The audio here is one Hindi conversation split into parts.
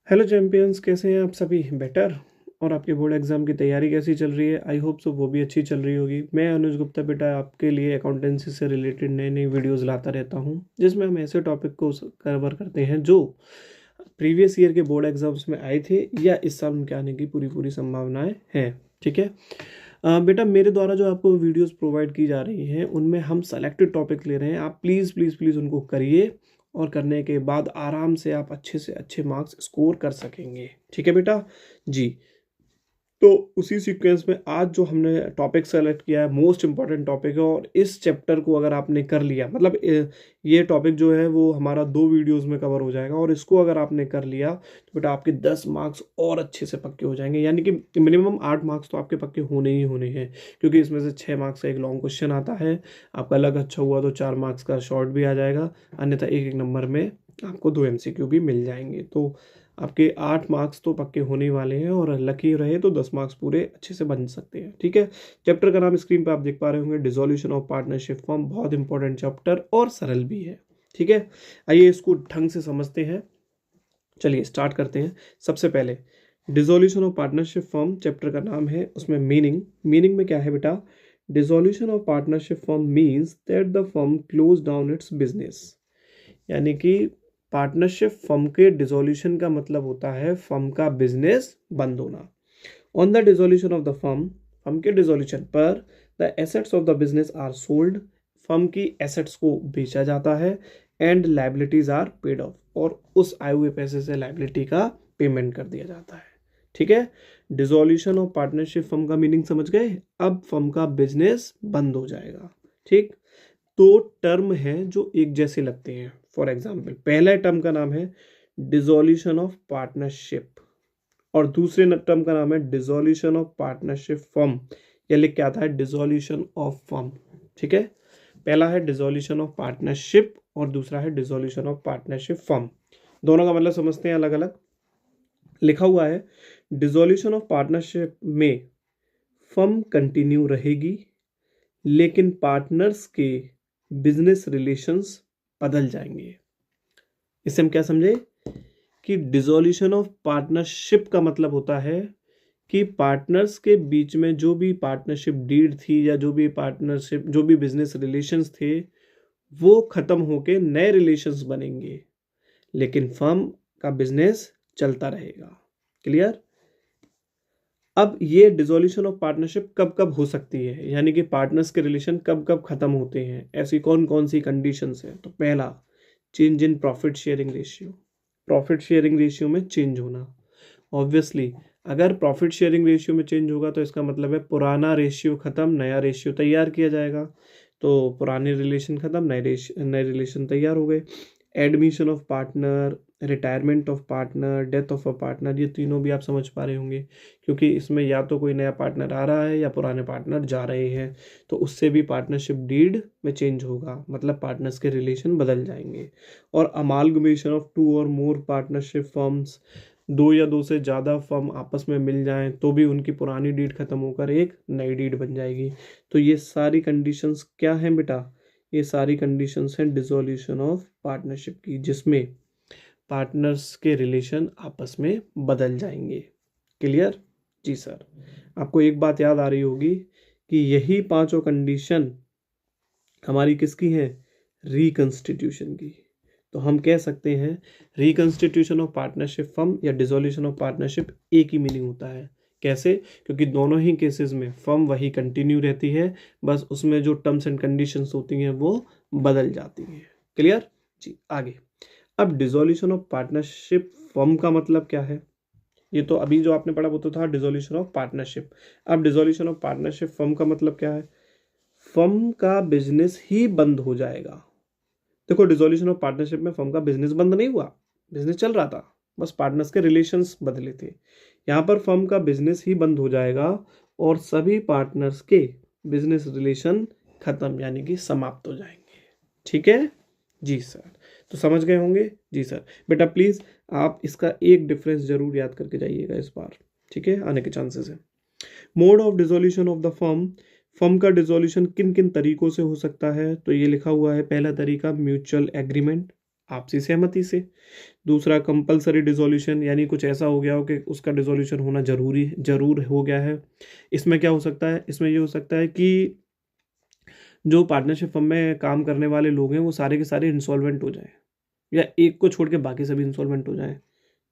हेलो चैंपियंस, कैसे हैं आप सभी? बेटर। और आपके बोर्ड एग्जाम की तैयारी कैसी चल रही है? आई होप सो वो भी अच्छी चल रही होगी। मैं अनुज गुप्ता बेटा आपके लिए अकाउंटेंसी से रिलेटेड नई नई वीडियोस लाता रहता हूं, जिसमें हम ऐसे टॉपिक को कवर करते हैं जो प्रीवियस ईयर के बोर्ड एग्जाम्स में आए थे या इस साल उनके आने की पूरी पूरी संभावनाएं हैं। ठीक है। बेटा, मेरे द्वारा जो आपको वीडियोस प्रोवाइड की जा रही हैं उनमें हम सेलेक्टेड टॉपिक ले रहे हैं। आप प्लीज़ प्लीज़ प्लीज़ उनको करिए और करने के बाद आराम से आप अच्छे से अच्छे मार्क्स स्कोर कर सकेंगे। ठीक है बेटा जी। तो उसी सीक्वेंस में आज जो हमने टॉपिक सेलेक्ट किया है मोस्ट इंपॉर्टेंट टॉपिक है, और इस चैप्टर को अगर आपने कर लिया मतलब ये टॉपिक जो है वो हमारा 2 वीडियोस में कवर हो जाएगा, और इसको अगर आपने कर लिया तो बेटा आपके 10 मार्क्स और अच्छे से पक्के हो जाएंगे। यानी कि मिनिमम 8 मार्क्स तो आपके पक्के होने ही होने हैं, क्योंकि इसमें से 6 मार्क्स का एक लॉन्ग क्वेश्चन आता है। आपका लग अच्छा हुआ तो 4 मार्क्स का शॉर्ट भी आ जाएगा, अन्यथा एक एक नंबर में आपको 2 MCQ भी मिल जाएंगे। तो आपके 8 मार्क्स तो पक्के होने वाले हैं, और लकी रहे तो 10 मार्क्स पूरे अच्छे से बन सकते हैं। ठीक है। चैप्टर का नाम स्क्रीन पर आप देख पा रहे होंगे, डिसोल्यूशन ऑफ पार्टनरशिप फॉर्म। बहुत इंपॉर्टेंट चैप्टर और सरल भी है। ठीक है। आइए इसको ढंग से समझते हैं। चलिए स्टार्ट करते हैं। सबसे पहले dissolution of partnership form chapter का नाम है, उसमें मीनिंग में क्या है बेटा? Dissolution of partnership form means that the firm close down it's business. यानी कि पार्टनरशिप फर्म के डिसोल्यूशन का मतलब होता है फर्म का बिजनेस बंद होना। On the dissolution of the firm के डिसोल्यूशन पर the assets of the business are sold. Firm की एसेट्स को बेचा जाता है, and liabilities are paid off, और उस आए हुए पैसे से लाइबिलिटी का पेमेंट कर दिया जाता है। ठीक है। डिसोल्यूशन ऑफ पार्टनरशिप फर्म का मीनिंग समझ गए? अब फर्म का बिजनेस बंद हो जाएगा। ठीक। दो टर्म है जो एक जैसे लगते हैं। फॉर एग्जाम्पल, पहला टर्म का नाम है डिसोल्यूशन ऑफ पार्टनरशिप, और दूसरे टर्म का नाम है डिसोल्यूशन ऑफ पार्टनरशिप फर्म। यह लिख के आता है डिसोल्यूशन ऑफ फर्म। ठीक है। पहला है डिसोल्यूशन ऑफ पार्टनरशिप और दूसरा है डिसोल्यूशन ऑफ पार्टनरशिप फर्म। दोनों का मतलब समझते हैं अलग अलग। लिखा हुआ है डिसोल्यूशन ऑफ पार्टनरशिप में फर्म कंटिन्यू रहेगी, लेकिन पार्टनर्स के बिजनेस रिलेशंस बदल जाएंगे। इससे हम क्या समझे कि डिसोल्यूशन ऑफ पार्टनरशिप का मतलब होता है कि पार्टनर्स के बीच में जो भी पार्टनरशिप डीड थी या जो भी बिजनेस रिलेशंस थे वो खत्म होके नए रिलेशंस बनेंगे, लेकिन फर्म का बिजनेस चलता रहेगा। क्लियर? अब ये डिसोल्यूशन ऑफ पार्टनरशिप कब कब हो सकती है, यानी कि पार्टनर्स के रिलेशन कब कब खत्म होते हैं, ऐसी कौन कौन सी कंडीशंस हैं? तो पहला, change in profit sharing ratio. Profit sharing ratio में चेंज होना। ऑब्वियसली अगर प्रॉफिट शेयरिंग रेशियो में चेंज होगा तो इसका मतलब है पुराना रेशियो खत्म, नया रेशियो तैयार किया जाएगा। तो पुराने रिलेशन खत्म, नए रिलेशन तैयार हो गए। Admission of partner, retirement of partner, death of a partner, ये तीनों भी आप समझ पा रहे होंगे, क्योंकि इसमें या तो कोई नया पार्टनर आ रहा है या पुराने पार्टनर जा रहे हैं, तो उससे भी पार्टनरशिप डीड में चेंज होगा, मतलब पार्टनर्स के रिलेशन बदल जाएंगे। और अमालगमेशन ऑफ 2 और मोर पार्टनरशिप फर्म्स, 2 या 2 से ज़्यादा फर्म आपस में मिल जाएं तो भी उनकी पुरानी डीड खत्म होकर एक नई डीड बन जाएगी। तो ये सारी कंडीशंस क्या हैं बेटा? ये सारी कंडीशंस हैं डिसोल्यूशन ऑफ पार्टनरशिप की, जिसमें पार्टनर्स के रिलेशन आपस में बदल जाएंगे। क्लियर? जी सर। आपको एक बात याद आ रही होगी कि यही पांचों कंडीशन हमारी किसकी हैं? रिकंस्टिट्यूशन की। तो हम कह सकते हैं रिकंस्टिट्यूशन ऑफ पार्टनरशिप फर्म या डिसोल्यूशन ऑफ पार्टनरशिप एक ही मीनिंग होता है। कैसे? क्योंकि दोनों ही केसेस में फर्म वही कंटिन्यू रहती है, बस उसमें जो टर्म्स एंड कंडीशंस होती हैं वो बदल जाती हैं। क्लियर? जी आगे। अब डिसोल्यूशन ऑफ पार्टनरशिप फर्म का मतलब क्या है? ये तो अभी जो आपने पढ़ा वो तो था डिसोल्यूशन ऑफ पार्टनरशिप। अब डिसोल्यूशन ऑफ पार्टनरशिप फर्म का मतलब क्या है? फर्म का बिजनेस ही बंद हो जाएगा। देखो, डिसोल्यूशन ऑफ पार्टनरशिप में फर्म का बिजनेस बंद नहीं हुआ, बिजनेस चल रहा था, बस पार्टनर्स के रिलेशंस बदले थे। यहाँ पर फर्म का बिजनेस ही बंद हो जाएगा और सभी पार्टनर्स के बिजनेस रिलेशन खत्म, यानी कि समाप्त हो जाएंगे। ठीक है जी सर। तो समझ गए होंगे? जी सर। बेटा प्लीज आप इसका एक डिफरेंस जरूर याद करके जाइएगा इस बार, ठीक है, आने के चांसेस है। Mode of dissolution of the firm. Firm का डिसोल्यूशन किन किन तरीकों से हो सकता है? तो ये लिखा हुआ है, पहला तरीका म्यूचुअल एग्रीमेंट, आपसी सहमति से। दूसरा कंपलसरी डिसोल्यूशन, यानी कुछ ऐसा हो गया हो कि उसका डिसोल्यूशन होना जरूर हो गया है। इसमें क्या हो सकता है, इसमें ये हो सकता है कि जो पार्टनरशिप फर्म में काम करने वाले लोग हैं वो सारे के सारे इंसॉल्वेंट हो जाएं, या एक को छोड़ के बाकी सभी इंसॉल्वेंट हो जाएं,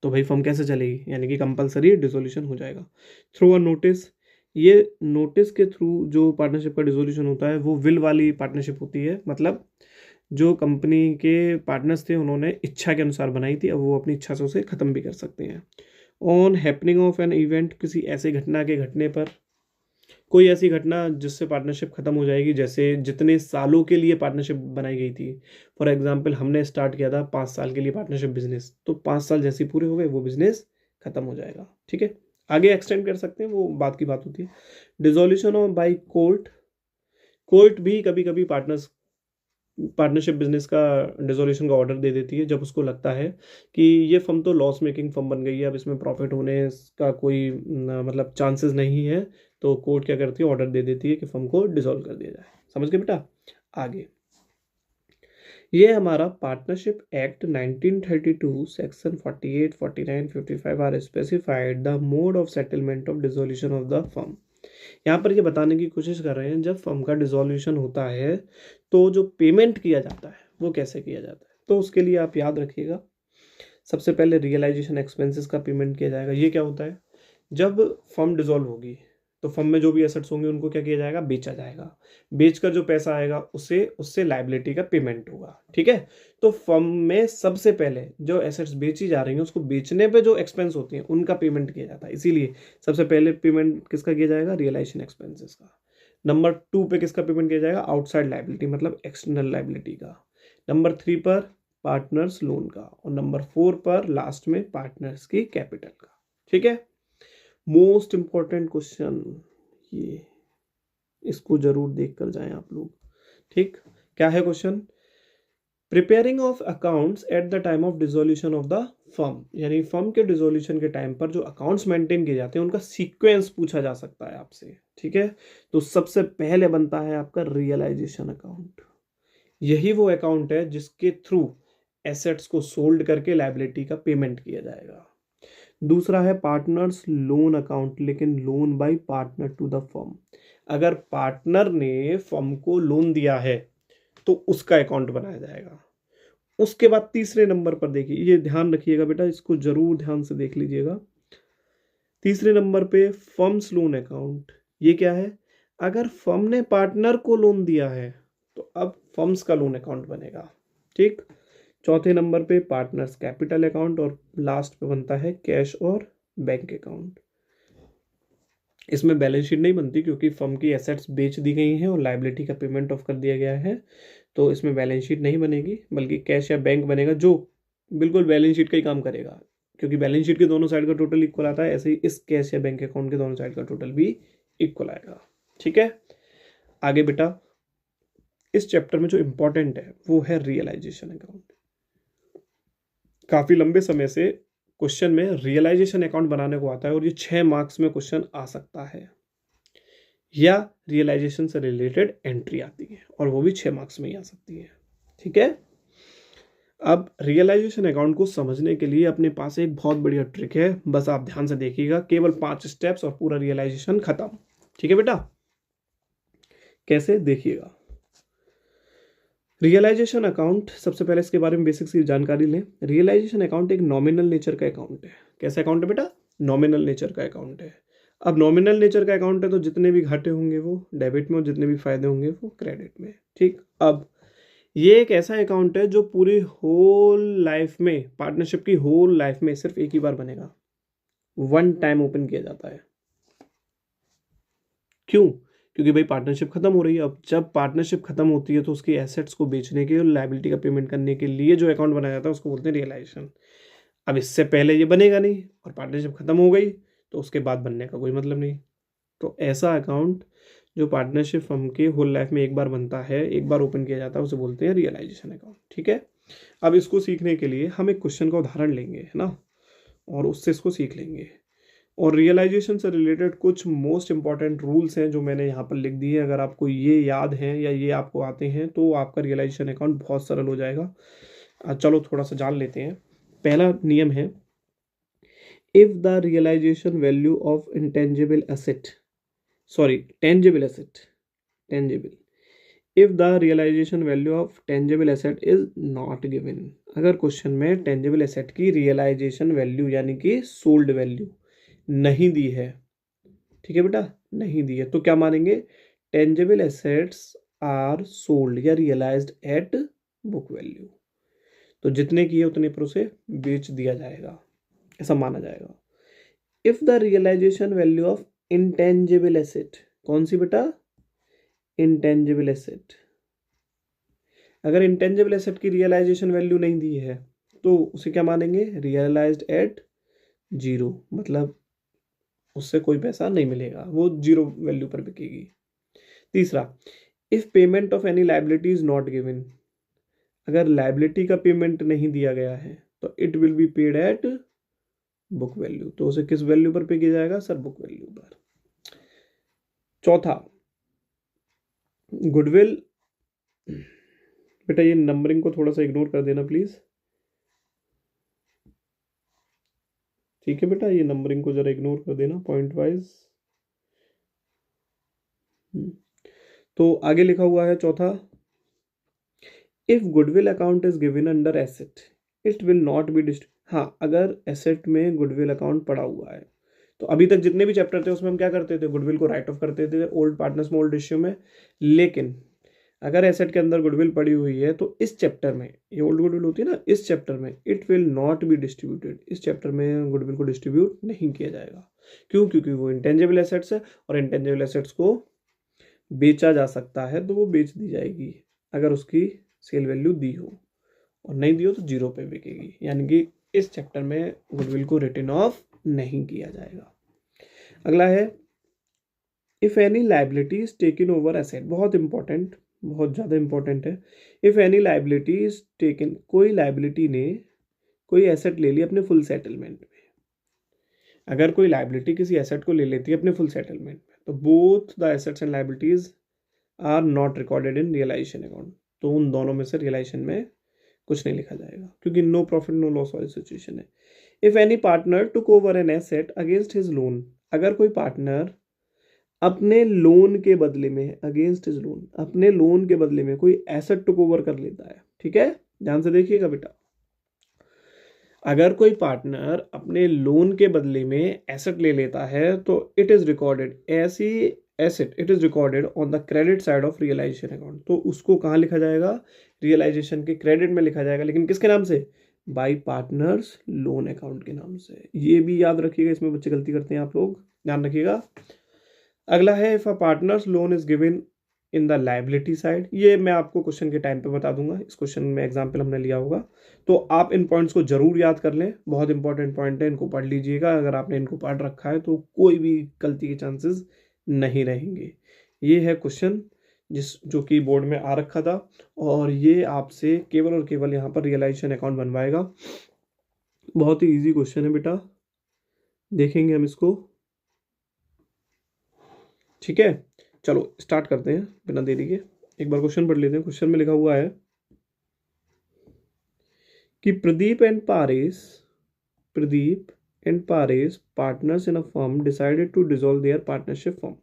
तो भाई फर्म कैसे चलेगी, यानी कि कंपलसरी डिसोल्यूशन हो जाएगा। थ्रू अ नोटिस, ये नोटिस के थ्रू जो पार्टनरशिप का डिसोल्यूशन होता है वो विल वाली पार्टनरशिप होती है, मतलब जो कंपनी के पार्टनर्स थे उन्होंने इच्छा के अनुसार बनाई थी, अब वो अपनी इच्छा से उसे ख़त्म भी कर सकते हैं। On happening of an event, किसी ऐसे घटना के घटने पर, कोई ऐसी घटना जिससे पार्टनरशिप खत्म हो जाएगी, जैसे जितने सालों के लिए पार्टनरशिप बनाई गई थी। फॉर एग्जांपल हमने स्टार्ट किया था 5 साल के लिए पार्टनरशिप बिजनेस, तो 5 साल जैसे ही पूरे हो गए वो बिजनेस खत्म हो जाएगा। ठीक है, आगे एक्सटेंड कर सकते हैं, वो बात की बात होती है। Dissolution of by court, court भी कभी कभी पार्टनरशिप बिजनेस का डिसोल्यूशन का ऑर्डर दे देती है, जब उसको लगता है कि ये फर्म तो लॉस मेकिंग फर्म बन गई है, अब इसमें प्रॉफिट होने का कोई मतलब चांसेस नहीं है, तो कोर्ट क्या करती है, ऑर्डर दे देती है कि फर्म को डिसॉल्व कर दिया जाए। समझ गए बेटा? आगे ये हमारा partnership act 1932 section 48, 49, 55 are specified the mode of settlement of dissolution of the firm. यहाँ पर ये बताने की कोशिश कर रहे हैं जब फर्म का डिसोल्यूशन होता है तो जो पेमेंट किया जाता है वो कैसे किया जाता है। तो उसके लिए आप याद रखिएगा, सबसे पहले रियलाइजेशन एक्सपेंसेस का पेमेंट किया जाएगा। ये क्या होता है, जब फर्म डिसॉल्व होगी तो फर्म में जो भी एसेट्स होंगे उनको क्या किया जाएगा, बेचा जाएगा। बेचकर जो पैसा आएगा उससे लायबिलिटी का पेमेंट होगा। ठीक है, तो फर्म में सबसे पहले जो एसेट्स बेची जा रही हैं उसको बेचने पे जो एक्सपेंस होते हैं उनका पेमेंट किया जाता है, इसीलिए सबसे पहले पेमेंट किसका किया जाएगा, रियलाइजेशन एक्सपेंसेस का। नंबर 2 पे किसका पेमेंट किया जाएगा, आउटसाइड लायबिलिटी मतलब एक्सटर्नल लायबिलिटी का। नंबर 3 पर पार्टनर्स लोन का, और नंबर 4 पर लास्ट में पार्टनर्स की कैपिटल का। ठीक है, मोस्ट इंपॉर्टेंट क्वेश्चन ये, इसको जरूर देख कर जाएं आप लोग। ठीक, क्या है question, preparing of accounts at the time of dissolution of the firm, यानी फर्म के डिसोल्यूशन के टाइम पर जो अकाउंट्स मेंटेन किए जाते हैं उनका सीक्वेंस पूछा जा सकता है आपसे। ठीक है, तो सबसे पहले बनता है आपका रियलाइजेशन अकाउंट। यही वो अकाउंट है जिसके थ्रू एसेट्स को सोल्ड करके लायबिलिटी का पेमेंट किया जाएगा। दूसरा है पार्टनर्स लोन अकाउंट, लेकिन loan by partner to the firm. अगर पार्टनर ने फर्म को लोन दिया है तो उसका अकाउंट बनाया जाएगा। उसके बाद तीसरे नंबर पर देखिए, ये ध्यान रखिएगा बेटा, इसको जरूर ध्यान से देख लीजिएगा। तीसरे नंबर पे फर्म्स लोन अकाउंट, ये क्या है, अगर फर्म ने पार्टनर को लोन दिया है तो अब फर्म्स का लोन अकाउंट बनेगा। ठीक, चौथे नंबर पे पार्टनर्स कैपिटल अकाउंट, और लास्ट पे बनता है कैश और बैंक अकाउंट। इसमें बैलेंस शीट नहीं बनती क्योंकि फर्म की एसेट्स बेच दी गई हैं और लायबिलिटी का पेमेंट ऑफ कर दिया गया है, तो इसमें बैलेंस शीट नहीं बनेगी, बल्कि कैश या बैंक बनेगा जो बिल्कुल बैलेंस शीट का ही काम करेगा, क्योंकि बैलेंस शीट के दोनों साइड का टोटल इक्वल आता है, ऐसे ही इस कैश या बैंक अकाउंट के दोनों साइड का टोटल भी इक्वल आएगा। ठीक है, आगे बेटा इस चैप्टर में जो इंपॉर्टेंट है वो है रियलाइजेशन अकाउंट। काफी लंबे समय से क्वेश्चन में रियलाइजेशन अकाउंट बनाने को आता है और ये 6 मार्क्स में क्वेश्चन आ सकता है, या रियलाइजेशन से रिलेटेड एंट्री आती है और वो भी 6 मार्क्स में ही आ सकती है। ठीक है, अब रियलाइजेशन अकाउंट को समझने के लिए अपने पास एक बहुत बढ़िया ट्रिक है, बस आप ध्यान से देखिएगा, केवल 5 स्टेप्स और पूरा रियलाइजेशन खत्म। ठीक है बेटा, कैसे देखिएगा। रियलाइजेशन अकाउंट, सबसे पहले इसके बारे में बेसिक सी जानकारी लें। रियलाइजेशन अकाउंट एक नॉमिनल नेचर का अकाउंट है। कैसा अकाउंट है बेटा, नॉमिनल नेचर का अकाउंट है। अब नॉमिनल नेचर का अकाउंट है तो जितने भी घाटे होंगे वो डेबिट में और जितने भी फायदे होंगे वो क्रेडिट में। ठीक, अब ये एक ऐसा अकाउंट है जो पूरी होल लाइफ में, पार्टनरशिप की होल लाइफ में सिर्फ एक ही बार बनेगा, 1 टाइम ओपन किया जाता है। क्यों, क्योंकि भाई पार्टनरशिप खत्म हो रही है। अब जब पार्टनरशिप खत्म होती है तो उसकी एसेट्स को बेचने के और लायबिलिटी का पेमेंट करने के लिए जो अकाउंट बनाया जाता है उसको बोलते हैं रियलाइजेशन। अब इससे पहले ये बनेगा नहीं और पार्टनरशिप खत्म हो गई तो उसके बाद बनने का कोई मतलब नहीं। तो ऐसा अकाउंट जो पार्टनरशिप फर्म के होल लाइफ में एक बार बनता है, एक बार ओपन किया जाता है, उसे बोलते हैं रियलाइजेशन अकाउंट। ठीक है, अब इसको सीखने के लिए हम एक क्वेश्चन का उदाहरण लेंगे, है ना, और उससे इसको सीख लेंगे। और रियलाइजेशन से रिलेटेड कुछ मोस्ट इंपॉर्टेंट रूल्स हैं जो मैंने यहाँ पर लिख दिए। अगर आपको ये याद हैं या ये आपको आते हैं तो आपका रियलाइजेशन अकाउंट बहुत सरल हो जाएगा। चलो थोड़ा सा जान लेते हैं। पहला नियम है, if the realisation value of intangible asset, sorry tangible asset, tangible, if the realisation value of tangible asset is not given, अगर क्वेश्चन में टेंजिबल एसेट की रियलाइजेशन वैल्यू यानी कि सोल्ड वैल्यू नहीं दी है, ठीक है बेटा, नहीं दी है, तो क्या मानेंगे, टेंजिबल एसेट्स आर सोल्ड या रियलाइज्ड एट बुक वैल्यू, तो जितने किए उतने पर उसे बेच दिया जाएगा, ऐसा माना जाएगा। If the realisation value of intangible asset, कौन सी बेटा, इंटेंजिबल एसेट, अगर इंटेंजिबल एसेट की रियलाइजेशन वैल्यू नहीं दी है तो उसे क्या मानेंगे, रियलाइज्ड एट जीरो, मतलब उससे कोई पैसा नहीं मिलेगा, वो जीरो वैल्यू पर बिकेगी। तीसरा, if payment of any liability is not given, अगर लाइबिलिटी का पेमेंट नहीं दिया गया है तो it will be paid at book value, तो उसे किस वैल्यू पर पे किया जाएगा सर, बुक वैल्यू पर। चौथा, गुडविल, बेटा ये नंबरिंग को थोड़ा सा इग्नोर कर देना प्लीज, ठीक है बेटा, ये नंबरिंग को जरा इग्नोर कर देना पॉइंट वाइज। तो आगे लिखा हुआ है चौथा, if goodwill account is given under asset it will not be हाँ, अगर एसेट में गुडविल अकाउंट पड़ा हुआ है, तो अभी तक जितने भी चैप्टर थे उसमें हम क्या करते थे, गुडविल को राइट ऑफ करते थे ओल्ड पार्टनर्स में, ओल्ड इश्यू में, लेकिन अगर एसेट के अंदर गुडविल पड़ी हुई है तो इस चैप्टर में, ये ओल्ड गुडविल होती है ना, इस चैप्टर में it will not be distributed, इस चैप्टर में गुडविल को डिस्ट्रीब्यूट नहीं किया जाएगा। क्यों, क्योंकि वो इंटेंजिबल एसेट्स है और इंटेंजिबल एसेट्स को बेचा जा सकता है, तो वो बेच दी जाएगी अगर उसकी सेल वैल्यू दी हो, और नहीं दी हो तो जीरो पे बिकेगी, यानी कि इस चैप्टर में गुडविल को रिटन ऑफ नहीं किया जाएगा। अगला है, if any liability is taken over asset, बहुत इंपॉर्टेंट, बहुत ज़्यादा इंपॉर्टेंट है। If any liability is taken, कोई लाइबिलिटी ने कोई एसेट ले लिया अपने फुल सेटलमेंट में, अगर कोई लाइबिलिटी किसी एसेट को ले लेती है अपने फुल सेटलमेंट में, तो both the assets and liabilities are not recorded in realisation account, तो उन दोनों में से रियलाइजेशन में कुछ नहीं लिखा जाएगा, क्योंकि नो प्रॉफिट नो लॉस वाली सिचुएशन है। If any partner took over an asset against his loan, अगर कोई पार्टनर अपने लोन के बदले में, अगेंस्ट हिज लोन, अपने लोन के बदले में कोई एसेट टुक ओवर कर लेता है, ठीक है, ध्यान से देखिएगा बेटा, अगर कोई पार्टनर अपने लोन के बदले में एसेट ले लेता है तो इट इज रिकॉर्डेड, ऐसी asset it is recorded on the credit side of realisation account, तो उसको कहाँ लिखा जाएगा, रियलाइजेशन के क्रेडिट में लिखा जाएगा, लेकिन किसके नाम से, बाय पार्टनर्स लोन अकाउंट के नाम से। ये भी याद रखिएगा, इसमें बच्चे गलती करते हैं, आप लोग ध्यान रखिएगा। अगला है, if a partners loan is given in the liability side, ये मैं आपको क्वेश्चन के टाइम पे बता दूंगा, इस क्वेश्चन में एग्जाम्पल हमने लिया होगा, तो आप इन पॉइंट्स को जरूर याद कर लें, बहुत इंपॉर्टेंट पॉइंट है, इनको पढ़ लीजिएगा, अगर आपने इनको पढ़ रखा है तो कोई भी गलती के चांसेस नहीं रहेंगे। ये है क्वेश्चन जो कि बोर्ड में आ रखा था, और ये आपसे केवल और केवल यहाँ पर रियलाइजेशन अकाउंट बनवाएगा। बहुत ही ईजी क्वेश्चन है बेटा, देखेंगे हम इसको, ठीक है। चलो स्टार्ट करते हैं बिना देरी के, एक बार क्वेश्चन पढ़ लेते हैं। क्वेश्चन में लिखा हुआ है कि Pradeep and Paresh partners in a firm decided to dissolve their partnership firm.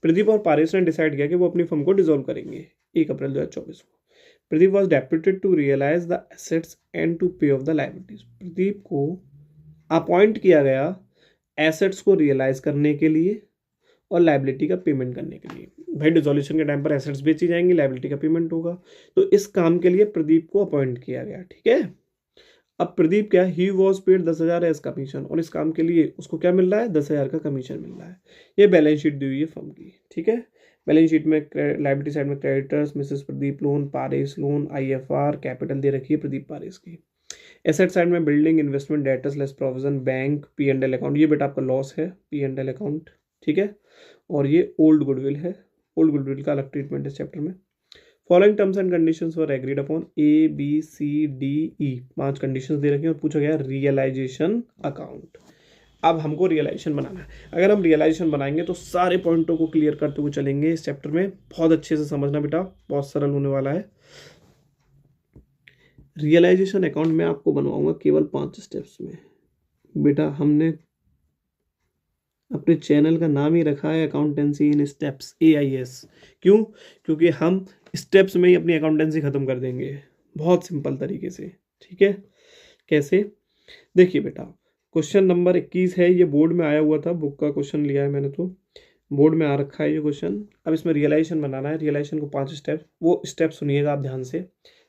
Pradeep और पारेश ने डिसाइड किया कि वो अपनी फर्म को डिसॉल्व करेंगे 1 अप्रैल 2024 को। Pradeep was deputed to realise the assets and to pay off the liabilities. Pradeep को अपॉइंट किया गया एसेट्स को रियलाइज करने के लिए और लाइबिलिटी का पेमेंट करने के लिए। भाई डिसॉल्यूशन के टाइम पर एसेट्स बेची जाएंगी, लाइबिलिटी का पेमेंट होगा, तो इस काम के लिए प्रदीप को अपॉइंट किया गया, ठीक है। अब प्रदीप क्या, he was paid 10,000 as commission, और इस काम के लिए उसको क्या मिल रहा है, 10,000 का कमीशन मिल रहा है। ये बैलेंस शीट दी हुई है फर्म की, ठीक है। बैलेंस शीट में लाइबिलिटी साइड में creditors Mrs Pradeep loan, Paresh loan, IFR capital दे रखी है प्रदीप पारेश की। एसेट साइड में building, investment, debtors less provision, bank, P&L account, ये बेटा आपका लॉस है, P&L अकाउंट, ठीक है। और ये ओल्ड गुडविल है, ओल्ड गुडविल का अलग ट्रीटमेंट है इस चैप्टर में। Following terms and conditions were agreed upon, ABCDE 5 conditions दे रखी हैं और पूछा गया रियलाइजेशन अकाउंट। अब हमको रियलाइजेशन बनाना है। अगर हम रियलाइजेशन बनाएंगे तो सारे पॉइंटों को क्लियर करते हुए चलेंगे इस चैप्टर में, बहुत अच्छे से समझना बेटा, बहुत सरल होने वाला है। रियलाइजेशन अकाउंट मैं आपको बनवाऊंगा केवल 5 स्टेप्स में। बेटा हमने अपने चैनल का नाम ही रखा है अकाउंटेंसी इन स्टेप्स, AIS। क्यों? क्योंकि हम स्टेप्स में ही अपनी अकाउंटेंसी ख़त्म कर देंगे, बहुत सिंपल तरीके से। ठीक है, कैसे? देखिए बेटा, क्वेश्चन नंबर 21 है, ये बोर्ड में आया हुआ था, बुक का क्वेश्चन लिया है मैंने, तो बोर्ड में आ रखा है ये क्वेश्चन। अब इसमें रियलाइजेशन बनाना है, रियलाइजेशन को 5 स्टेप, वो स्टेप सुनिएगा आप ध्यान से।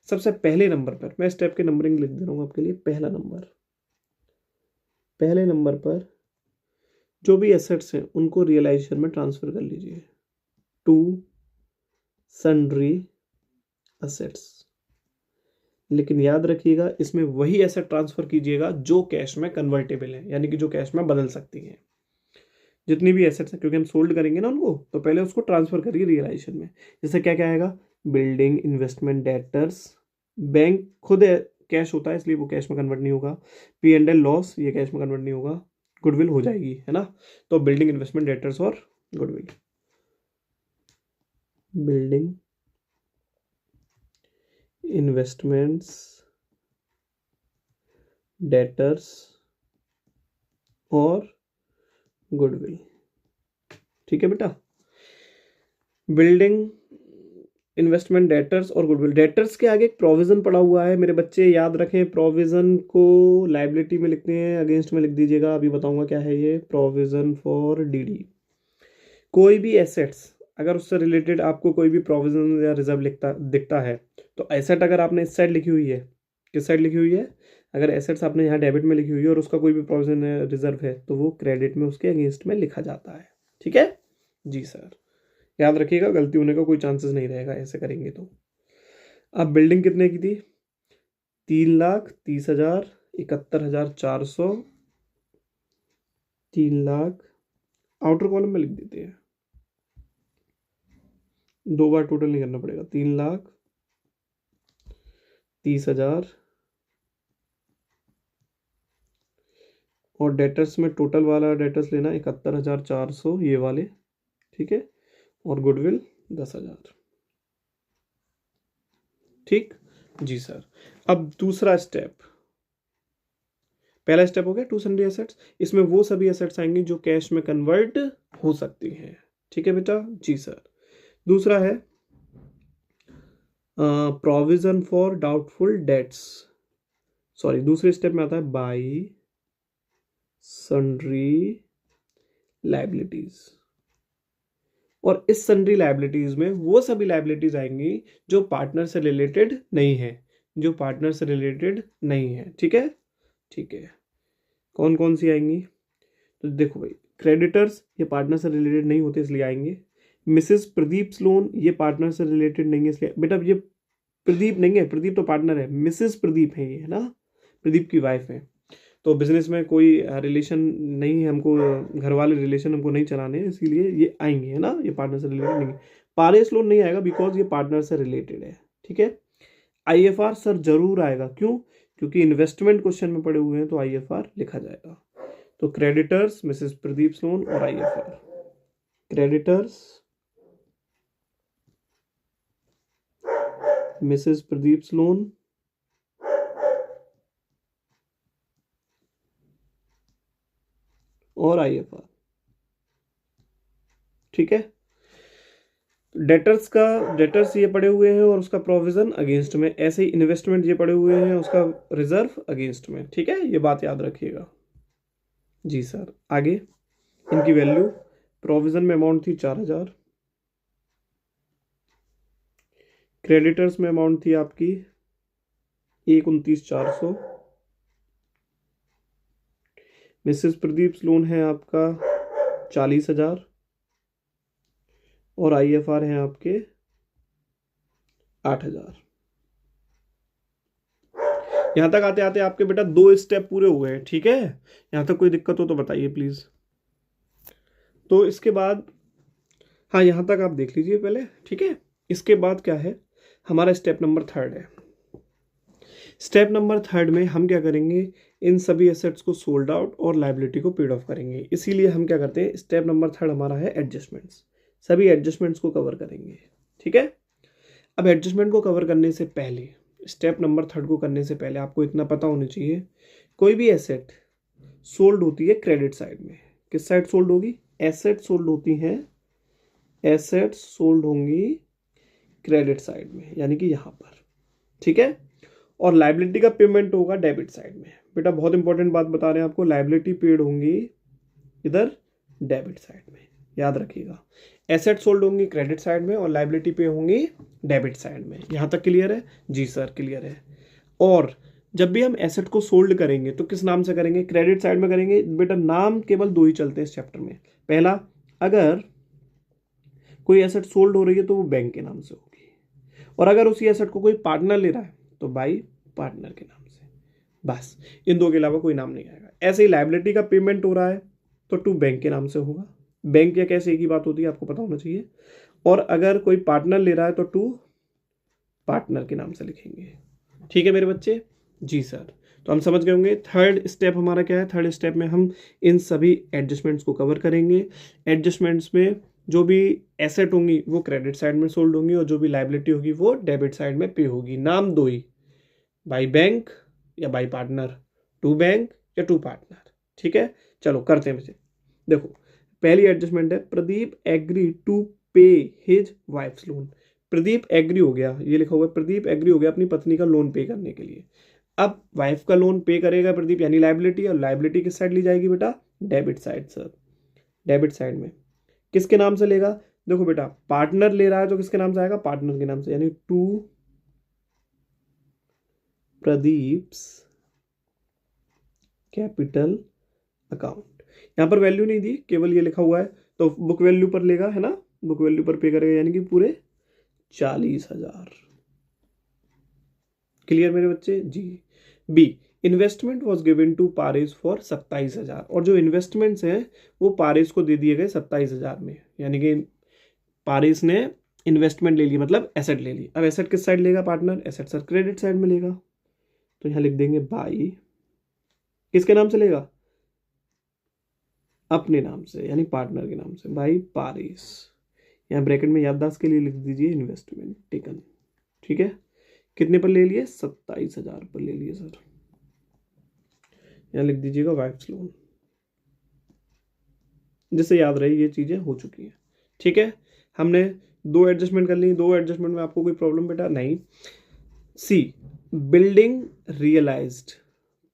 सबसे पहले नंबर पर मैं स्टेप की नंबरिंग लिख दे रहा हूँ आपके लिए। पहले नंबर पर जो भी एसेट्स हैं उनको रियलाइजेशन में ट्रांसफर कर लीजिए टू सन्ड्री एसेट्स। लेकिन याद रखिएगा, इसमें वही एसेट ट्रांसफर कीजिएगा जो कैश में कन्वर्टेबल है, यानी कि जो कैश में बदल सकती हैं। जितनी भी एसेट्स हैं, क्योंकि हम सोल्ड करेंगे ना उनको, तो पहले उसको ट्रांसफर करिए रियलाइजेशन में। जैसे क्या क्या आएगा? बिल्डिंग, इन्वेस्टमेंट, डेटर्स, बैंक खुद कैश होता है इसलिए वो कैश में कन्वर्ट नहीं होगा। P&L लॉस, ये कैश में कन्वर्ट नहीं होगा। गुडविल हो जाएगी, है ना? तो बिल्डिंग, इन्वेस्टमेंट, डेटर्स और गुडविल। बिल्डिंग, इन्वेस्टमेंट्स, डेटर्स और गुडविल। ठीक है बेटा, बिल्डिंग, इन्वेस्टमेंट, डेटर्स और गुडविल। डेटर्स के आगे एक प्रोविजन पड़ा हुआ है मेरे बच्चे, याद रखें। प्रोविजन को लाइबिलिटी में लिखते हैं, अगेंस्ट में लिख दीजिएगा। अभी बताऊंगा क्या है ये। Provision for DD। कोई भी एसेट्स अगर उससे रिलेटेड आपको कोई भी प्रोविजन या रिजर्व दिखता है, तो एसेट अगर आपने इस साइड लिखी हुई है, किस साइड लिखी हुई है? अगर एसेट्स आपने यहाँ डेबिट में लिखी हुई है और उसका कोई भी प्रोविजन रिजर्व है, तो वो क्रेडिट में उसके अगेंस्ट में लिखा जाता है। ठीक है जी सर, याद रखिएगा, गलती होने का कोई चांसेस नहीं रहेगा ऐसे करेंगे तो। अब बिल्डिंग कितने की थी? 3,30,000, 71,400, 3,00,000। आउटर कॉलम में लिख देते हैं, 2 बार टोटल नहीं करना पड़ेगा। 3,30,000 और डेटर्स में टोटल वाला डेटर्स लेना 71,400, ये वाले। ठीक है, और गुडविल 10,000। ठीक जी सर। अब दूसरा स्टेप, पहला स्टेप हो गया टू सन्ड्री एसेट्स। इसमें वो सभी एसेट्स आएंगी जो कैश में कन्वर्ट हो सकती हैं। ठीक है बेटा जी सर। दूसरा है provision for doubtful debts. Sorry, दूसरे स्टेप में आता है बाई सन्ड्री लाइबिलिटीज। और इस सन्ड्री लाइबिलिटीज में वो सभी लाइबिलिटीज आएंगी जो पार्टनर से रिलेटेड नहीं है, जो पार्टनर से रिलेटेड नहीं है। ठीक है, ठीक है। कौन कौन सी आएंगी? तो देखो भाई, क्रेडिटर्स ये पार्टनर से रिलेटेड नहीं होते इसलिए आएंगे। मिसेस प्रदीप लोन ये पार्टनर से रिलेटेड नहीं है इसलिए। बेटा ये प्रदीप नहीं है, प्रदीप तो पार्टनर है, मिसेस प्रदीप है ये, है ना? प्रदीप की वाइफ है, तो बिजनेस में कोई रिलेशन नहीं है हमको, घर वाले रिलेशन हमको नहीं चलाने हैं, इसीलिए ये आएंगे, है ना? ये पार्टनर से रिलेटेड नहीं है। पारेस लोन नहीं आएगा बिकॉज ये पार्टनर से रिलेटेड है। ठीक है। IFR सर जरूर आएगा, क्यों? क्योंकि इन्वेस्टमेंट क्वेश्चन में पड़े हुए हैं, तो IFR लिखा जाएगा। तो क्रेडिटर्स, मिसेस प्रदीप लोन और IFR। Creditors, Mrs Pradeep loan और IFR। ठीक है। डेटर्स ये पड़े हुए हैं और उसका प्रोविजन अगेंस्ट में, ऐसे ही इन्वेस्टमेंट ये पड़े हुए हैं, उसका रिजर्व अगेंस्ट में। ठीक है, ये बात याद रखिएगा जी सर। आगे इनकी वैल्यू, प्रोविजन में अमाउंट थी 4,000, क्रेडिटर्स में अमाउंट थी आपकी 1,29,400, मिसेस प्रदीप लोन है आपका 40,000 और IFR है आपके 8,000। यहां तक आते आते आपके बेटा 2 स्टेप पूरे हुए हैं। ठीक है, यहां तक कोई दिक्कत हो तो बताइए प्लीज। तो इसके बाद, हाँ यहां तक आप देख लीजिए पहले। ठीक है, इसके बाद क्या है, हमारा स्टेप नंबर 3 है। स्टेप नंबर 3 में हम क्या करेंगे, इन सभी एसेट्स को सोल्ड आउट और लाइबिलिटी को पेड ऑफ करेंगे। इसीलिए हम क्या करते हैं, स्टेप नंबर 3 हमारा है एडजस्टमेंट्स। सभी एडजस्टमेंट्स को कवर करेंगे। ठीक है। अब एडजस्टमेंट को कवर करने से पहले स्टेप नंबर 3 को करने से पहले आपको इतना पता होना चाहिए, कोई भी एसेट सोल्ड होती है क्रेडिट साइड में। किस साइड सोल्ड होगी? एसेट सोल्ड होती हैं, एसेट सोल्ड होंगी क्रेडिट साइड में, यानी कि यहाँ पर, ठीक है। और लाइबिलिटी का पेमेंट होगा डेबिट साइड में। बेटा बहुत इंपॉर्टेंट बात बता रहे हैं आपको, लाइबिलिटी पेड होंगी इधर डेबिट साइड में, याद रखिएगा। एसेट सोल्ड होंगी क्रेडिट साइड में और लाइबिलिटी पे होंगी डेबिट साइड में। यहाँ तक क्लियर है? जी सर क्लियर है। और जब भी हम एसेट को सोल्ड करेंगे तो किस नाम से करेंगे? क्रेडिट साइड में करेंगे। बेटा नाम केवल 2 ही चलते हैं इस चैप्टर में। पहला, अगर कोई एसेट सोल्ड हो रही है तो वो बैंक के नाम से होगी, और अगर उसी एसेट को कोई पार्टनर ले रहा है तो बाई पार्टनर के नाम से। बस इन 2 के अलावा कोई नाम नहीं आएगा। ऐसे ही लाइबिलिटी का पेमेंट हो रहा है तो टू बैंक के नाम से होगा। बैंक या कैसे एक ही बात होती है, आपको पता होना चाहिए। और अगर कोई पार्टनर ले रहा है तो टू पार्टनर के नाम से लिखेंगे। ठीक है मेरे बच्चे? जी सर। तो हम समझ गए होंगे। थर्ड स्टेप हमारा क्या है? थर्ड स्टेप में हम इन सभी एडजस्टमेंट्स को कवर करेंगे। एडजस्टमेंट्स में जो भी एसेट होंगी वो क्रेडिट साइड में सोल्ड होंगी और जो भी लाइबिलिटी होगी वो डेबिट साइड में पे होगी। नाम 2 ही, बाई बैंक या बाई पार्टनर, टू बैंक या टू पार्टनर। ठीक है, चलो करते हैं बच्चे। देखो पहली एडजस्टमेंट है, Pradeep agree to pay his wife's loan. Pradeep agree हो गया, ये लिखा हुआ है, प्रदीप एग्री हो गया अपनी पत्नी का लोन पे करने के लिए। अब वाइफ का लोन पे करेगा प्रदीप, यानी लाइबिलिटी, और लाइबिलिटी किस साइड ली जाएगी बेटा? Debit side sir, debit side में। किसके नाम से लेगा? देखो बेटा पार्टनर ले रहा है तो किसके नाम से आएगा? पार्टनर के नाम से, यानी टू प्रदीप्स कैपिटल अकाउंट। यहां पर वैल्यू नहीं दी, केवल ये लिखा हुआ है, तो बुक वैल्यू पर लेगा, है ना, बुक वैल्यू पर पे करेगा, यानी कि पूरे 40,000। क्लियर मेरे बच्चे? जी। B, investment was given to Paresh for 27,000, और जो इन्वेस्टमेंट्स हैं वो पारिस को दे दिए गए 27,000 में, यानी कि पारिस ने इन्वेस्टमेंट ले ली, मतलब एसेट ले ली। अब एसेट किस साइड लेगा partner? Asset sir credit side में लेगा, तो यहां लिख देंगे बाई, किसके नाम से लेगा? अपने नाम से, यानी पार्टनर के नाम से, बाई पारिस। यहाँ ब्रैकेट में याददाश्त के लिए लिख दीजिए इन्वेस्टमेंट टेकन। ठीक है, कितने पर ले लिए? 27,000 पर ले लिए सर। यहाँ लिख दीजिएगा वाइफ्स लोन, जिससे याद रहे ये चीजें हो चुकी हैं। ठीक है, हमने 2 एडजस्टमेंट कर ली। 2 एडजस्टमेंट में आपको कोई प्रॉब्लम बेटा नहीं? सी, बिल्डिंग रियलाइज्ड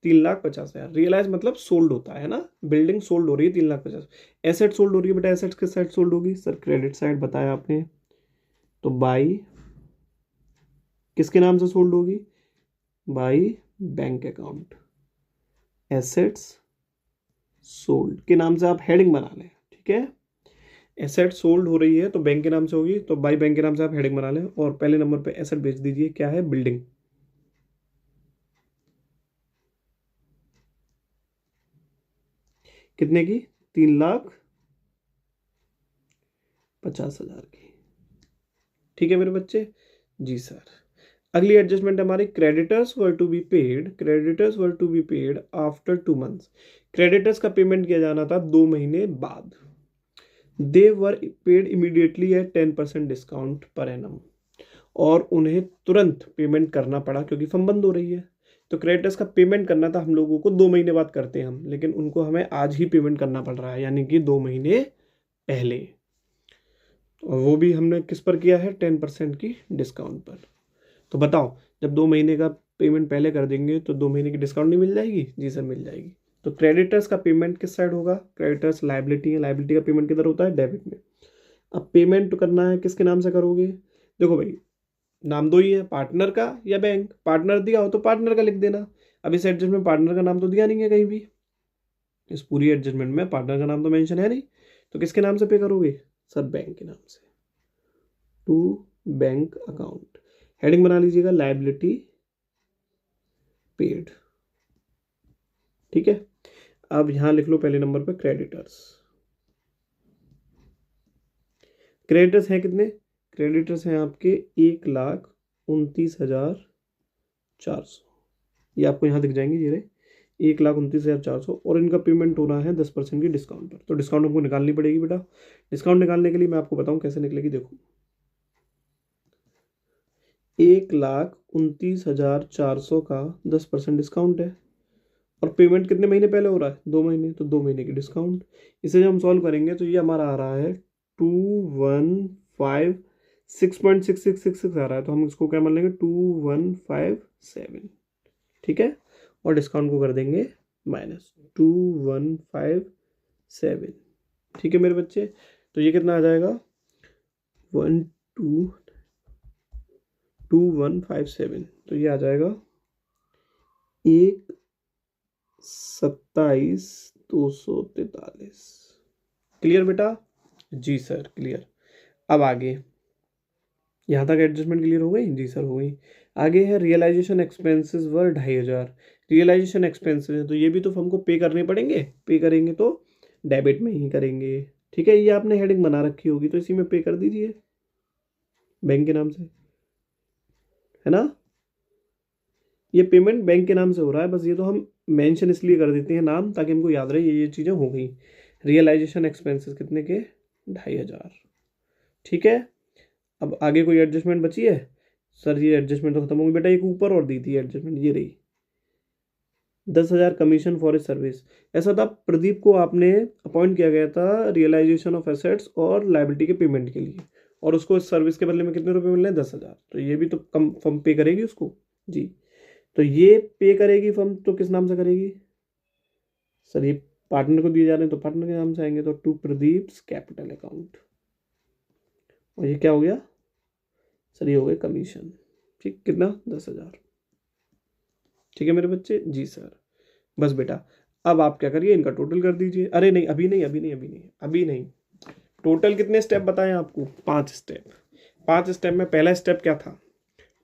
3,50,000। रियलाइज मतलब सोल्ड होता है ना, बिल्डिंग सोल्ड हो रही है 3,50,000। एसेट सोल्ड हो रही है बेटा, एसेट किस साइड सोल्ड होगी? सर क्रेडिट साइड बताया आपने, तो बाई किसके नाम से सोल्ड होगी? By bank account. Assets sold के नाम से आप हेडिंग बना लें। ठीक है, एसेट सोल्ड हो रही है तो बैंक के नाम से होगी, तो बाई बैंक के नाम से आप हेडिंग बना लें, और पहले नंबर पे एसेट बेच दीजिए, क्या है? बिल्डिंग। कितने की? 3,50,000 की। ठीक है मेरे बच्चे? जी सर। अगली एडजस्टमेंट हमारी, creditors were to be paid, creditors were to be paid after 2 months. Creditors का पेमेंट किया जाना था 2 महीने बाद। They were paid immediately at 10% discount पर एनम, और उन्हें तुरंत पेमेंट करना पड़ा क्योंकि फर्म बंद हो रही है। तो क्रेडिटर्स का पेमेंट करना था हम लोगों को 2 महीने बाद करते हैं हम, लेकिन उनको हमें आज ही पेमेंट करना पड़ रहा है, यानी कि 2 महीने पहले। और वो भी हमने किस पर किया है? 10% की डिस्काउंट पर। तो बताओ, जब 2 महीने का पेमेंट पहले कर देंगे तो 2 महीने की डिस्काउंट नहीं मिल जाएगी? जी सर मिल जाएगी। तो क्रेडिटर्स का पेमेंट किस साइड होगा? क्रेडिटर्स लाइबिलिटी है, लाइबिलिटी का पेमेंट किधर होता है? डेबिट में। अब पेमेंट करना है किसके नाम से करोगे? देखो भाई नाम 2 ही है, पार्टनर का या बैंक। पार्टनर दिया हो तो पार्टनर का लिख देना। अब इस एडजस्टमेंट में पार्टनर का नाम तो दिया नहीं है कहीं भी, इस पूरी एडजस्टमेंट में पार्टनर का नाम तो मेंशन है नहीं, तो किसके नाम से पे करोगे? सर बैंक के नाम से, टू बैंक अकाउंट। हेडिंग बना लीजिएगा लायबिलिटी पेड। ठीक है, अब यहां लिख लो पहले नंबर पे क्रेडिटर्स। क्रेडिटर्स हैं कितने? क्रेडिटर्स हैं आपके 1,29,400। ये आपको यहाँ दिख जाएंगे, ये रहे 1,29,400, और इनका पेमेंट हो रहा है 10% की डिस्काउंट पर। तो डिस्काउंट हमको निकालनी पड़ेगी बेटा। डिस्काउंट निकालने के लिए मैं आपको बताऊं कैसे निकलेगी। देखो 1,29,400 का 10% डिस्काउंट है, और पेमेंट कितने महीने पहले हो रहा है, 2 महीने, तो 2 महीने की डिस्काउंट। इसे जब हम सॉल्व करेंगे तो ये हमारा आ रहा है 215 6.6666 आ रहा है, तो हम इसको क्या मान लेंगे 2157, ठीक है, और डिस्काउंट को कर देंगे -2157, ठीक है मेरे बच्चे। तो ये कितना आ जाएगा 2157, तो ये आ जाएगा 1,27,243। क्लियर बेटा? जी सर क्लियर। अब आगे, यहाँ तक एडजस्टमेंट क्लियर हो गई? जी सर हो गई। आगे है रियलाइजेशन एक्सपेंसेस वर 2,500। रियलाइजेशन एक्सपेंसेस है तो ये भी तो हमको पे करने पड़ेंगे, पे करेंगे तो डेबिट में ही करेंगे, ठीक है। ये आपने हेडिंग बना रखी होगी तो इसी में पे कर दीजिए बैंक के नाम से, है ना। ये पेमेंट बैंक के नाम से हो रहा है, बस ये तो हम मेंशन इसलिए कर देते हैं नाम, ताकि हमको याद रहे ये चीज़ें हो गई। रियलाइजेशन एक्सपेंसेस कितने के 2,500, ठीक है। अब आगे कोई एडजस्टमेंट बची है? सर ये एडजस्टमेंट तो खत्म हो गई बेटा, एक ऊपर और दी थी एडजस्टमेंट, ये रही 10,000 कमीशन फॉर ए सर्विस। ऐसा था प्रदीप को आपने अपॉइंट किया गया था रियलाइजेशन ऑफ एसेट्स और लाइबिलिटी के पेमेंट के लिए, और उसको इस सर्विस के बदले में कितने रुपए मिल रहे हैं 10,000, तो ये भी तो कम फर्म पे करेगी उसको जी। तो ये पे करेगी फर्म तो किस नाम से करेगी? सर ये पार्टनर को दिए जा रहे हैं तो पार्टनर के नाम से आएंगे, तो टू प्रदीप्स कैपिटल अकाउंट, और ये क्या हो गया सर? ये हो गया कमीशन, ठीक, कितना 10,000, ठीक है मेरे बच्चे। जी सर। बस बेटा अब आप क्या करिए, इनका टोटल कर दीजिए। अरे नहीं अभी नहीं, अभी नहीं, अभी नहीं, अभी नहीं। टोटल कितने स्टेप बताएं आपको? 5 स्टेप। 5 स्टेप में पहला स्टेप क्या था?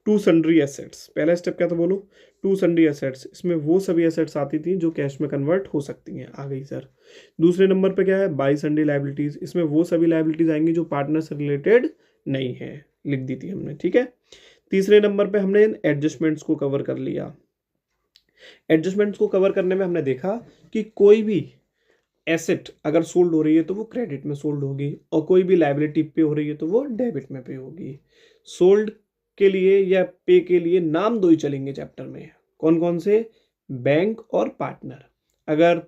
To sundry assets. पहला स्टेप क्या था बोलो? To sundry assets. इसमें वो सभी एसेट्स आती थी जो कैश में कन्वर्ट हो सकती हैं, आ गई सर। दूसरे नंबर पे क्या है? By sundry liabilities. इसमें वो सभी लाइबिलिटीज आएंगी जो पार्टनर से रिलेटेड नहीं है, लिख दी थी हमने, ठीक है। तीसरे नंबर पे हमने इन एडजस्टमेंट्स को कवर कर लिया। एडजस्टमेंट्स को कवर करने में हमने देखा कि कोई भी एसेट अगर सोल्ड हो रही है तो वो क्रेडिट में सोल्ड होगी, और कोई भी लाइबिलिटी पे हो रही है तो वो डेबिट में पे होगी। सोल्ड के लिए या पे के लिए नाम दो ही चलेंगे चैप्टर में, कौन कौन से? बैंक और पार्टनर। अगर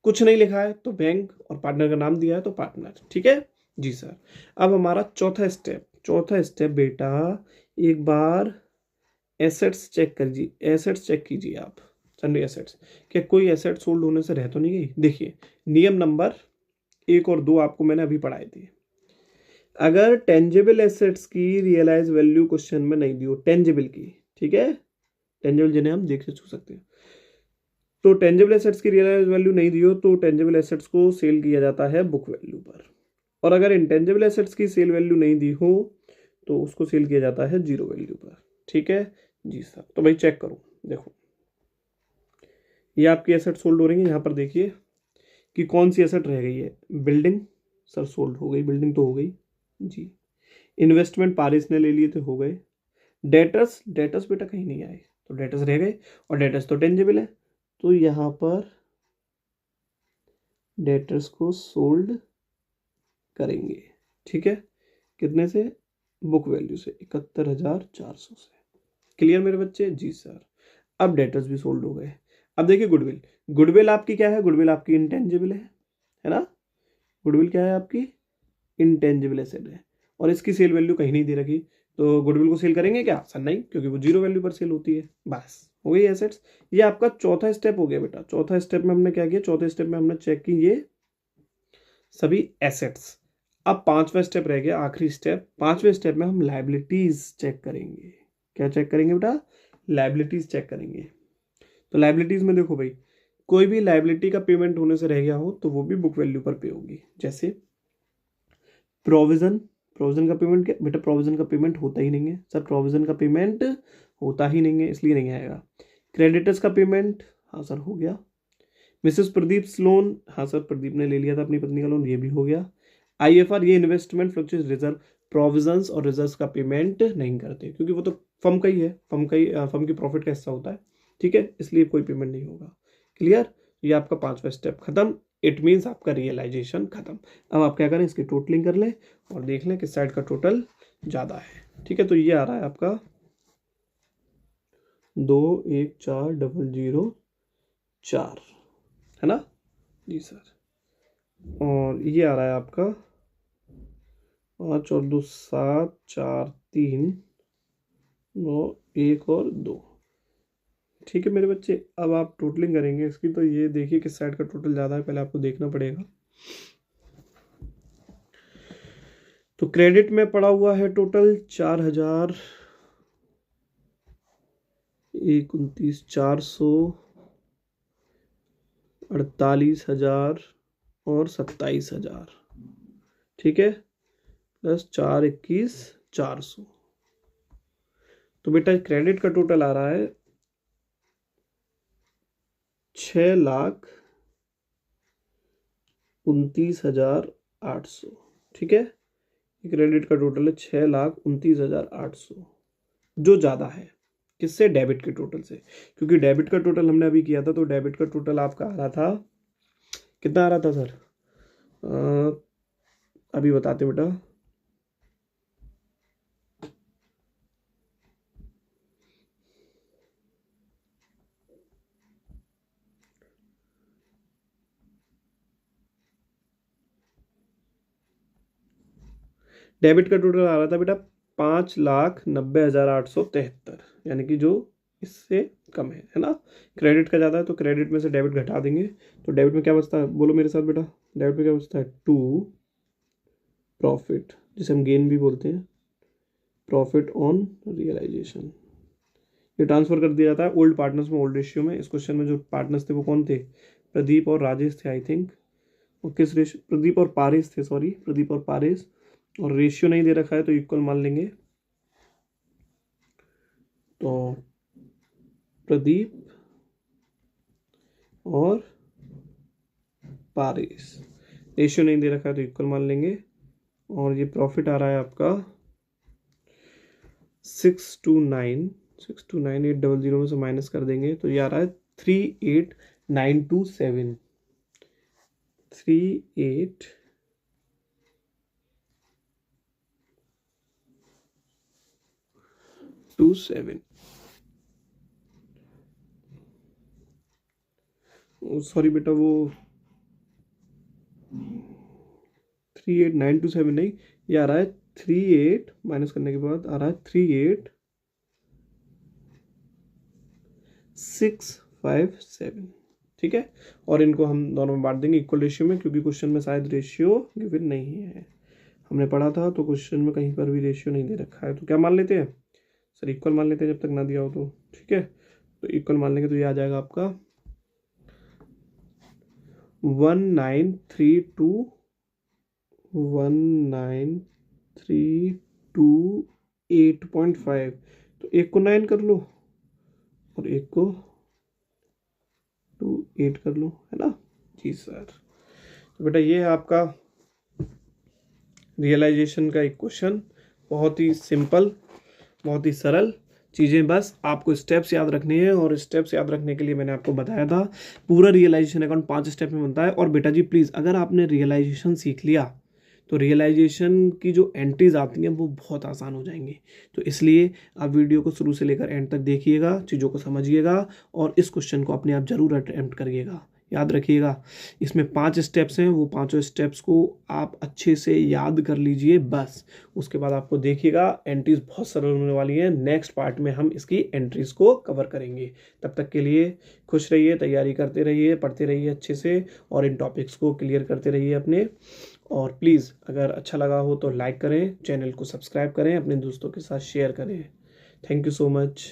कुछ नहीं लिखा है तो बैंक, और पार्टनर का नाम दिया है तो पार्टनर, ठीक है जी सर। अब हमारा चौथा स्टेप बेटा, एक बार एसेट्स चेक कीजिए, एसेट्स चेक कीजिए आप, सन्ड्री एसेट्स, क्या कोई एसेट सोल्ड होने से रह तो नहीं गई? देखिए नियम नंबर 1 और 2 आपको मैंने अभी पढ़ाए थे। अगर टेंजिबल एसेट्स की रियलाइज वैल्यू क्वेश्चन में नहीं दी हो, टेंजिबल की, ठीक है, टेंजिबल जिन्हें हम देख से छू सकते हैं, तो टेंजिबल एसेट्स की रियलाइज वैल्यू नहीं दी हो तो टेंजिबल एसेट्स को सेल किया जाता है बुक वैल्यू पर, और अगर इंटेंजिबल एसेट्स की सेल वैल्यू नहीं दी हो तो उसको सेल किया जाता है जीरो वैल्यू पर, ठीक है जी सर। तो भाई चेक करो, देखो ये आपकी एसेट सोल्ड हो रही है, यहाँ पर देखिए कि कौन सी एसेट रह गई है। बिल्डिंग सर सोल्ड हो गई, बिल्डिंग तो हो गई जी। इन्वेस्टमेंट पारिस ने ले लिए थे, हो गए। डेटर्स, डेटर्स बेटा कहीं नहीं आए तो डेटर्स रह गए, और डेटर्स तो टेंजिबल है, तो यहाँ पर डेटर्स को सोल्ड करेंगे, ठीक है, कितने से? बुक वैल्यू से, 71,400 से। क्लियर मेरे बच्चे? जी सर। अब डेटर्स भी सोल्ड हो गए। अब देखिए गुडविल, गुडविल आपकी क्या है? गुडविल आपकी इंटेंजिबल है ना। गुडविल क्या है आपकी? इंटेंजिबल एसेट है, और इसकी सेल वैल्यू कहीं नहीं दे रखी, तो गुडविल को सेल करेंगे क्या? सर नहीं, क्योंकि वो जीरो वैल्यू पर सेल होती है। बस हो गई एसेट्स। ये आपका चौथा स्टेप हो गया बेटा। चौथा स्टेप में हमने क्या किया? चौथे स्टेप में हमने चेक की ये सभी एसेट्स। अब पांचवा स्टेप रह गया, आखिरी स्टेप। पांचवें स्टेप में हम लाइबिलिटीज चेक करेंगे। क्या चेक करेंगे बेटा? लाइबिलिटीज चेक करेंगे। तो लाइबिलिटीज में देखो भाई, कोई भी लाइबिलिटी का पेमेंट होने से रह गया हो तो वो भी बुक वैल्यू पर पे होगी। जैसे प्रोविजन, प्रोविजन का पेमेंट, क्या बेटा? प्रोविजन का पेमेंट होता ही नहीं है सर, प्रोविजन का पेमेंट होता ही नहीं है इसलिए नहीं आएगा। क्रेडिटर्स का पेमेंट, हाँ सर हो गया। मिसेस प्रदीप्स लोन, हाँ सर प्रदीप ने ले लिया था अपनी पत्नी का लोन, ये भी हो गया। IFR, ये इन्वेस्टमेंट फ्लक्चुएट रिजर्व, प्रोविजंस और रिजर्व्स का पेमेंट नहीं करते क्योंकि वो तो फर्म का ही है, फर्म की प्रॉफिट का हिस्सा होता है, ठीक है, इसलिए कोई पेमेंट नहीं होगा। क्लियर? ये आपका पांचवा स्टेप खत्म। इट मीन्स आपका रियलाइजेशन खत्म। अब आप क्या करें? इसकी टोटलिंग कर लें और देख लें किस साइड का टोटल ज़्यादा है। ठीक है, तो ये आ रहा है आपका 214,004, है ना जी सर। और ये आ रहा है आपका 5 और 2 7, 4 3 9 1 और 2। ठीक है मेरे बच्चे, अब आप टोटलिंग करेंगे इसकी, तो ये देखिए किस साइड का टोटल ज़्यादा है, पहले आपको देखना पड़ेगा। तो क्रेडिट में पड़ा हुआ है टोटल 4,029, 400, 48,000 और 27,000। ठीक है, प्लस 4 21 400। तो बेटा क्रेडिट का टोटल आ रहा है 6,29,800। ठीक है, क्रेडिट का टोटल है 6,29,800, जो ज़्यादा है किससे, डेबिट के टोटल से। क्योंकि डेबिट का टोटल हमने अभी किया था, तो डेबिट का टोटल आपका आ रहा था, कितना आ रहा था सर, अभी बताते बेटा। डेबिट का टोटल आ रहा था बेटा 5,90,873, यानी कि जो इससे कम है ना। क्रेडिट का ज़्यादा है तो क्रेडिट में से डेबिट घटा देंगे, तो डेबिट में क्या बचता है, बोलो मेरे साथ बेटा, डेबिट में क्या बचता है, 2 प्रॉफिट, जिसे हम गेन भी बोलते हैं, प्रॉफिट ऑन रियलाइजेशन। ये ट्रांसफर कर दिया जाता है ओल्ड पार्टनर्स में, ओल्ड रेशियो में। इस क्वेश्चन में जो पार्टनर्स थे वो कौन थे, प्रदीप और राजेश थे आई थिंक। और किस रेशियो, प्रदीप और पारेश थे, सॉरी प्रदीप और पारेश। और रेशियो नहीं दे रखा है तो इक्वल मान लेंगे। तो प्रदीप और पारेश, रेशियो नहीं दे रखा है तो इक्वल मान लेंगे। और ये प्रॉफिट आ रहा है आपका 629, 800 में से माइनस कर देंगे तो ये आ रहा है 38,927, 38,27। सॉरी बेटा, वो 38,927 नहीं, ये आ रहा है 38 माइनस करने के बाद आ रहा है 38,657। ठीक है, और इनको हम दोनों में बांट देंगे इक्वल रेशियो में, क्योंकि क्वेश्चन में शायद रेशियो गिवन नहीं है, हमने पढ़ा था तो क्वेश्चन में कहीं पर भी रेशियो नहीं दे रखा है। तो क्या मान लेते हैं सर, इक्वल मान लेते हैं जब तक ना दिया हो तो। ठीक है, तो इक्वल मान लेंगे तो ये आ जाएगा आपका 1932,8.5। तो एक को 9 कर लो और एक को 28 कर लो, है ना जी सर। तो बेटा ये है आपका रियलाइजेशन का एक क्वेश्चन, बहुत ही सिंपल, बहुत ही सरल चीज़ें, बस आपको स्टेप्स याद रखनी है। और स्टेप्स याद रखने के लिए मैंने आपको बताया था, पूरा रियलाइजेशन अकाउंट 5 स्टेप में बनता है। और बेटा जी प्लीज़, अगर आपने रियलाइजेशन सीख लिया तो रियलाइजेशन की जो एंट्रीज आती हैं वो बहुत आसान हो जाएंगी। तो इसलिए आप वीडियो को शुरू से लेकर एंड तक देखिएगा, चीज़ों को समझिएगा और इस क्वेश्चन को अपने आप जरूर अटेम्प्ट करिएगा। याद रखिएगा, इसमें 5 स्टेप्स हैं, वो 5 स्टेप्स को आप अच्छे से याद कर लीजिए बस। उसके बाद आपको देखिएगा एंट्रीज बहुत सरल होने वाली हैं। नेक्स्ट पार्ट में हम इसकी एंट्रीज को कवर करेंगे। तब तक के लिए खुश रहिए, तैयारी करते रहिए, पढ़ते रहिए अच्छे से और इन टॉपिक्स को क्लियर करते रहिए अपने। और प्लीज़ अगर अच्छा लगा हो तो लाइक करें, चैनल को सब्सक्राइब करें, अपने दोस्तों के साथ शेयर करें। Thank you so much.